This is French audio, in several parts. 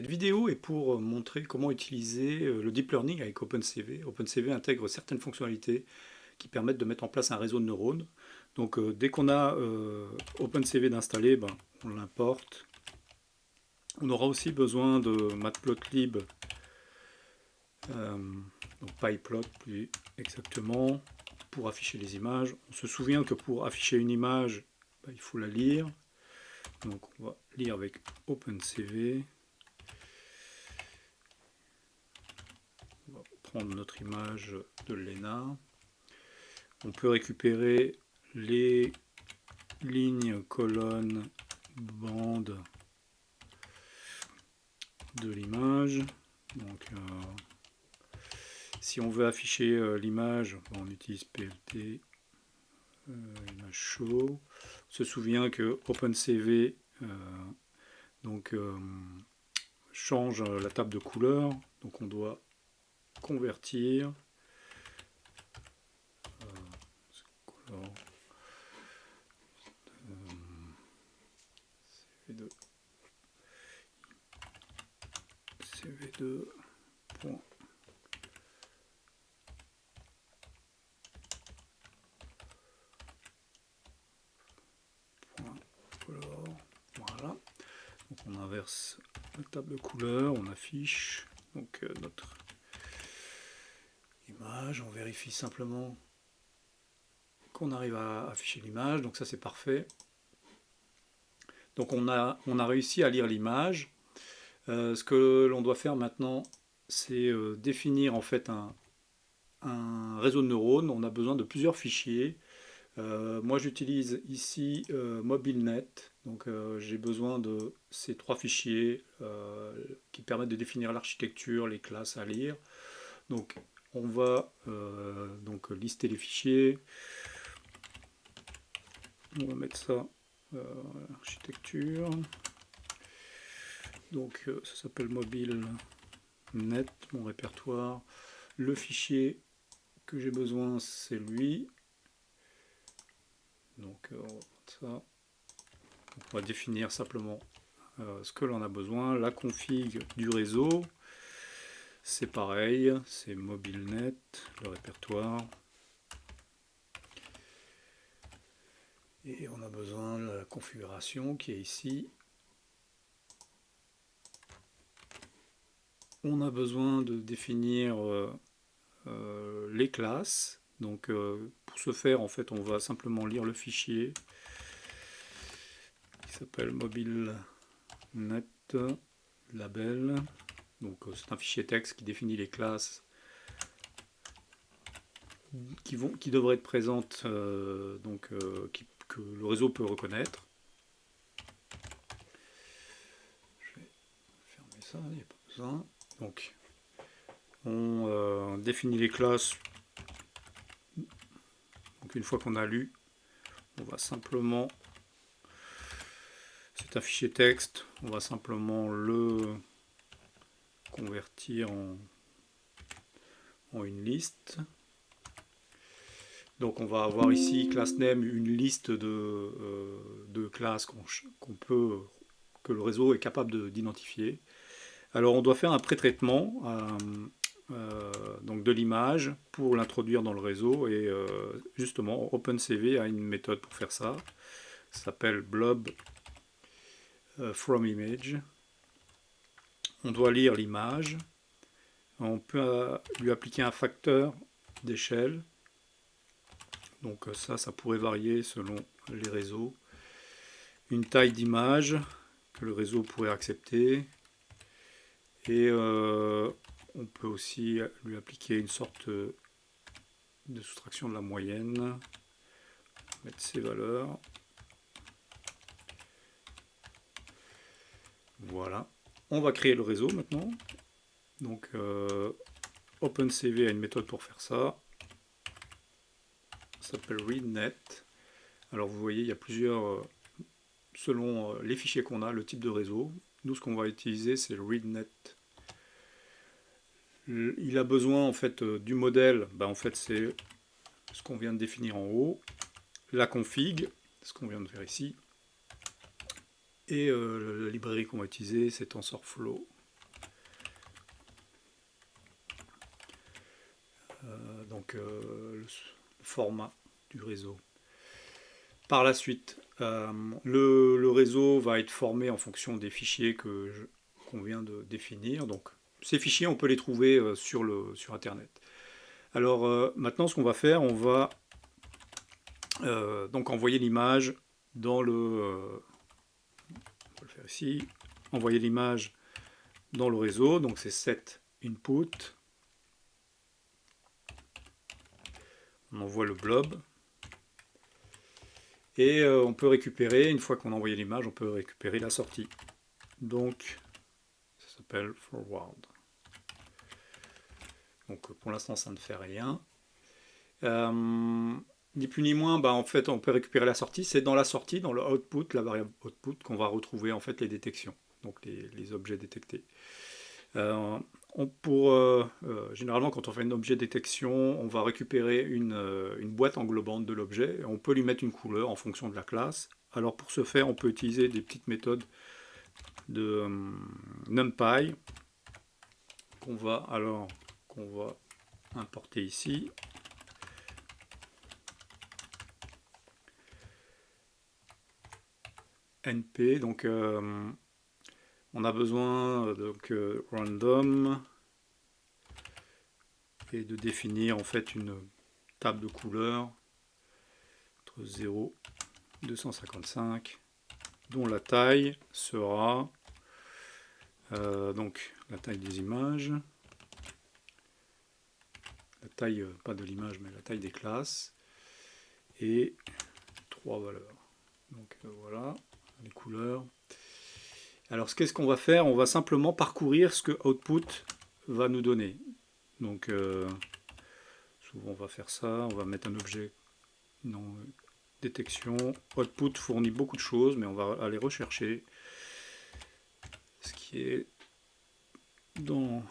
Cette vidéo est pour montrer comment utiliser le deep learning avec OpenCV. OpenCV intègre certaines fonctionnalités qui permettent de mettre en place un réseau de neurones. Donc dès qu'on a OpenCV d'installer, ben, on l'importe. On aura aussi besoin de matplotlib, donc pyplot plus exactement, pour afficher les images. On se souvient que pour afficher une image, ben, il faut la lire. Donc on va lire avec OpenCV. On va prendre notre image de Lena. On peut récupérer les lignes, colonnes, bandes de l'image. Donc, si on veut afficher l'image, on utilise PLT, image show. On se souvient que OpenCV change la table de couleur, donc on doit convertir. CV2 point. Color. Voilà. Donc on inverse la table de couleur, on affiche donc notre image, on vérifie simplement qu'on arrive à afficher l'image, donc ça c'est parfait. Donc on a réussi à lire l'image. Ce que l'on doit faire maintenant, c'est définir en fait un réseau de neurones. On a besoin de plusieurs fichiers. Moi j'utilise ici MobileNet, donc j'ai besoin de ces trois fichiers qui permettent de définir l'architecture, les classes à lire. Donc on va donc lister les fichiers. On va mettre ça architecture. Donc ça s'appelle MobileNet, mon répertoire. Le fichier que j'ai besoin, c'est lui. Donc on va mettre ça. On va définir simplement ce que l'on a besoin. La config du réseau, c'est pareil, c'est MobileNet, le répertoire. Et on a besoin de la configuration qui est ici. On a besoin de définir les classes. Donc pour ce faire, en fait, on va simplement lire le fichier qui s'appelle MobileNet label. Donc c'est un fichier texte qui définit les classes qui devraient être présentes, que le réseau peut reconnaître. Je vais fermer ça, il n'y a pas besoin. Donc on définit les classes. Donc une fois qu'on a lu, on va simplement, c'est un fichier texte, on va simplement le convertir en une liste. Donc on va avoir ici class name, une liste de classes que le réseau est capable d'identifier. Alors on doit faire un pré-traitement donc de l'image pour l'introduire dans le réseau, et justement OpenCV a une méthode pour faire ça. Ça s'appelle blob from image. On doit lire l'image. On peut lui appliquer un facteur d'échelle. Donc ça pourrait varier selon les réseaux. Une taille d'image que le réseau pourrait accepter. Et on peut aussi lui appliquer une sorte de soustraction de la moyenne. On va mettre ces valeurs. Voilà. On va créer le réseau maintenant. Donc OpenCV a une méthode pour faire ça. Ça s'appelle readNet. Alors vous voyez, il y a plusieurs, selon les fichiers qu'on a, le type de réseau. Nous, ce qu'on va utiliser, c'est le readNet. Il a besoin en fait du modèle. En fait, c'est ce qu'on vient de définir en haut. La config, ce qu'on vient de faire ici. Et la librairie qu'on va utiliser, c'est TensorFlow. le format du réseau. Par la suite, le réseau va être formé en fonction des fichiers qu'on vient de définir. Donc, ces fichiers, on peut les trouver sur Internet. Alors, maintenant, ce qu'on va faire, on va donc envoyer l'image dans on va le faire ici, envoyer l'image dans le réseau. Donc, c'est set input. On envoie le blob. Et on peut récupérer, une fois qu'on a envoyé l'image, on peut récupérer la sortie. Donc, ça s'appelle forward. Donc pour l'instant, ça ne fait rien. Ni plus ni moins, en fait, on peut récupérer la sortie. C'est dans la sortie, dans le output, la variable output, qu'on va retrouver en fait les détections, donc les objets détectés. Généralement, quand on fait un objet détection, on va récupérer une boîte englobante de l'objet. On peut lui mettre une couleur en fonction de la classe. Alors pour ce faire, on peut utiliser des petites méthodes de NumPy qu'on va importer ici. NP, donc on a besoin de random et de définir en fait une table de couleurs entre 0 et 255 dont la taille sera donc la taille des images, la taille pas de l'image mais la taille des classes et 3 valeurs. Donc voilà les couleurs. Alors qu'est-ce qu'on va faire? On va simplement parcourir ce que output va nous donner. Donc souvent on va faire ça, on va mettre un objet non détection. Output fournit beaucoup de choses, mais on va aller rechercher ce qui est dans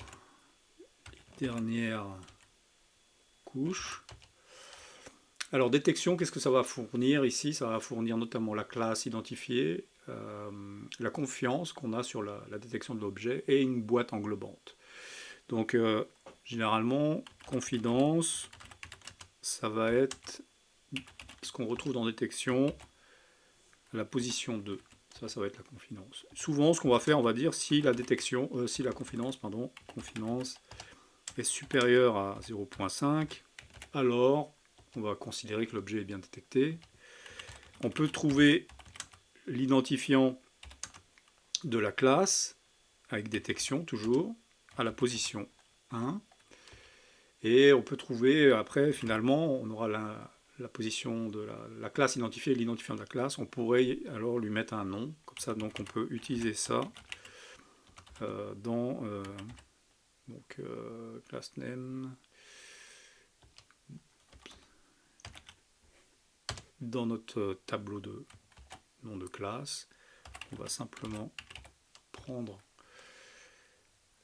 les dernières couches. Alors détection, qu'est-ce que ça va fournir ici? Ça va fournir notamment la classe identifiée, la confiance qu'on a sur la détection de l'objet et une boîte englobante. Donc généralement, confidence, ça va être ce qu'on retrouve dans détection, la position 2. Ça va être la confidence. Souvent, ce qu'on va faire, on va dire si la confidence est supérieure à 0.5, alors on va considérer que l'objet est bien détecté. On peut trouver l'identifiant de la classe, avec détection toujours, à la position 1. Et on peut trouver, après, finalement, on aura la position de la classe identifiée et l'identifiant de la classe. On pourrait alors lui mettre un nom, comme ça, donc on peut utiliser ça dans class name. Dans notre tableau de nom de classe, on va simplement prendre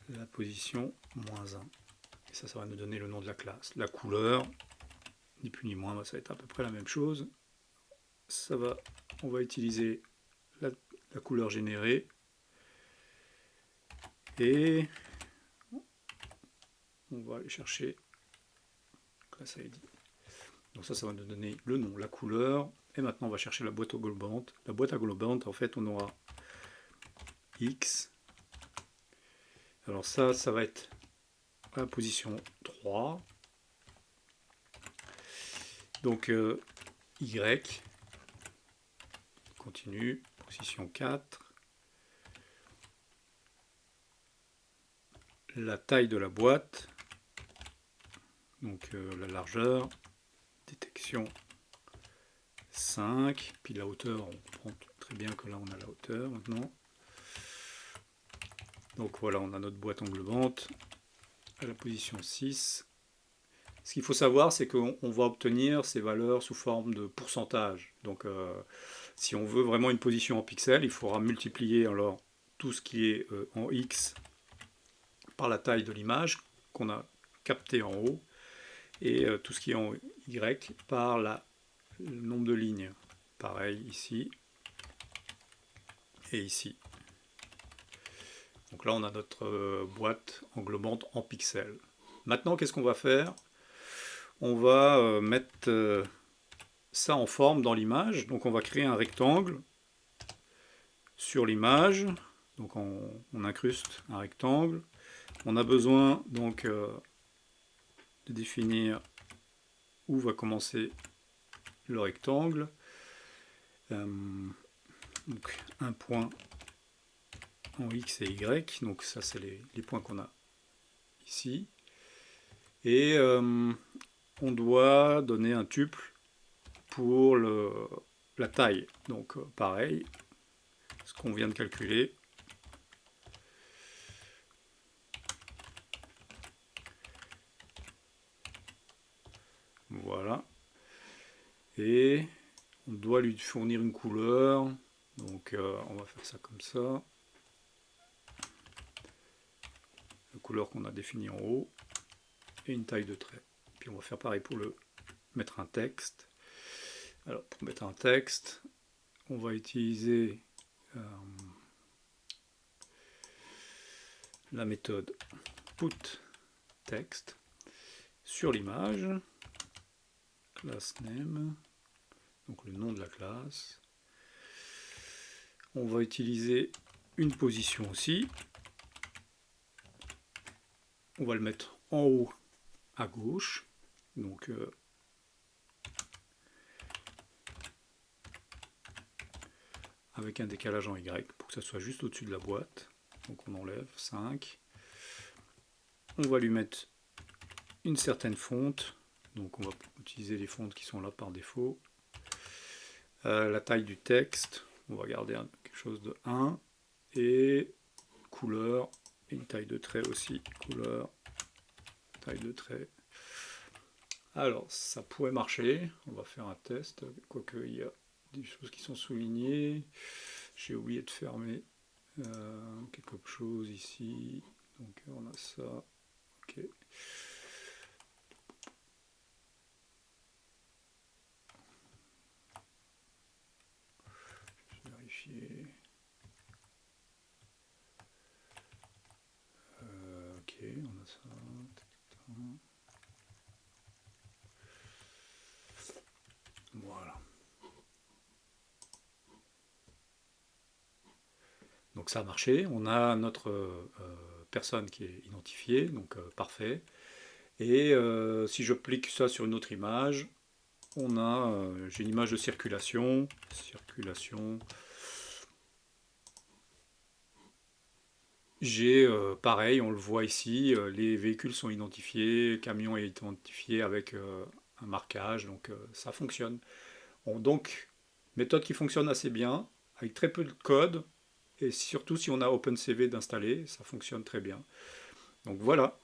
la position -1. Et ça va nous donner le nom de la classe. La couleur, ni plus ni moins, ça va être à peu près la même chose. On va utiliser la couleur générée et on va aller chercher class ID. Donc ça va nous donner le nom, la couleur, et maintenant on va chercher la boîte englobante. La boîte englobante, en fait, on aura X. Alors ça va être à la position 3. Donc Y, continue, position 4. La taille de la boîte, donc la largeur, détection 5, puis la hauteur, on comprend très bien que là on a la hauteur maintenant. Donc voilà, on a notre boîte englobante à la position 6. Ce qu'il faut savoir, c'est qu'on va obtenir ces valeurs sous forme de pourcentage. Donc si on veut vraiment une position en pixels, il faudra multiplier alors tout ce qui est en X par la taille de l'image qu'on a captée en haut, et tout ce qui est en Y par le nombre de lignes. Pareil ici et ici. Donc là on a notre boîte englobante en pixels. Maintenant qu'est-ce qu'on va faire? on va mettre ça en forme dans l'image. Donc on va créer un rectangle sur l'image. Donc on incruste un rectangle. On a besoin donc de définir où va commencer le rectangle. Donc un point en X et Y. Donc ça c'est les points qu'on a ici. Et on doit donner un tuple pour la taille. Donc pareil, ce qu'on vient de calculer. Voilà. Et on doit lui fournir une couleur. Donc on va faire ça comme ça. La couleur qu'on a définie en haut. Et une taille de trait. Puis on va faire pareil pour mettre un texte. Alors pour mettre un texte, on va utiliser la méthode putText sur l'image, class name, donc le nom de la classe. On va utiliser une position aussi. On va le mettre en haut à gauche. Donc avec un décalage en Y pour que ça soit juste au-dessus de la boîte. Donc on enlève 5. On va lui mettre une certaine fonte. Donc on va utiliser les fontes qui sont là par défaut. La taille du texte, on va garder quelque chose de 1. Et couleur, et une taille de trait aussi. Couleur, taille de trait. Alors ça pourrait marcher. On va faire un test. Quoique il y a des choses qui sont soulignées. J'ai oublié de fermer quelque chose ici. Donc on a ça. Ok. Je vais vérifier. Ok, on a ça. Voilà. Donc ça a marché. On a notre personne qui est identifiée, donc parfait. Et si je clique ça sur une autre image, on a, j'ai une image de circulation. J'ai pareil, on le voit ici, les véhicules sont identifiés, le camion est identifié avec un marquage, donc ça fonctionne. Donc, méthode qui fonctionne assez bien, avec très peu de code, et surtout si on a OpenCV d'installer, ça fonctionne très bien. Donc voilà.